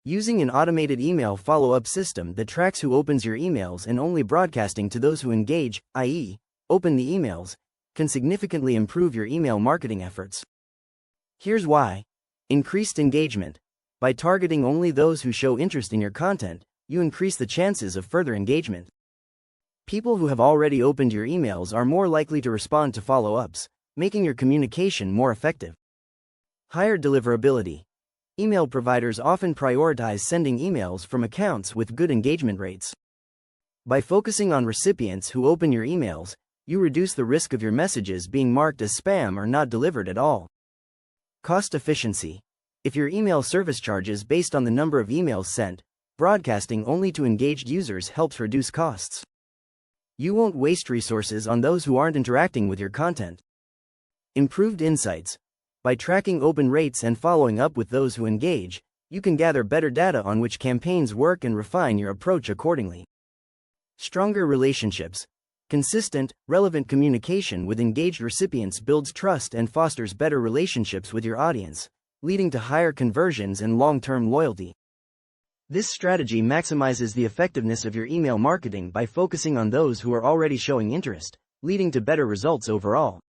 Using an automated email follow-up system that tracks who opens your emails and only broadcasting to those who engage, i.e., open the emails, can significantly improve your email marketing efforts. Here's why. Increased engagement. By targeting only those who show interest in your content, you increase the chances of further engagement. People who have already opened your emails are more likely to respond to follow-ups, making your communication more effective. Higher deliverability. Email providers often prioritize sending emails from accounts with good engagement rates. By focusing on recipients who open your emails, you reduce the risk of your messages being marked as spam or not delivered at all. Cost efficiency. If your email service charges based on the number of emails sent, broadcasting only to engaged users helps reduce costs. You won't waste resources on those who aren't interacting with your content. Improved insights. By tracking open rates and following up with those who engage, you can gather better data on which campaigns work and refine your approach accordingly. Stronger relationships. Consistent, relevant communication with engaged recipients builds trust and fosters better relationships with your audience, leading to higher conversions and long-term loyalty. This strategy maximizes the effectiveness of your email marketing by focusing on those who are already showing interest, leading to better results overall.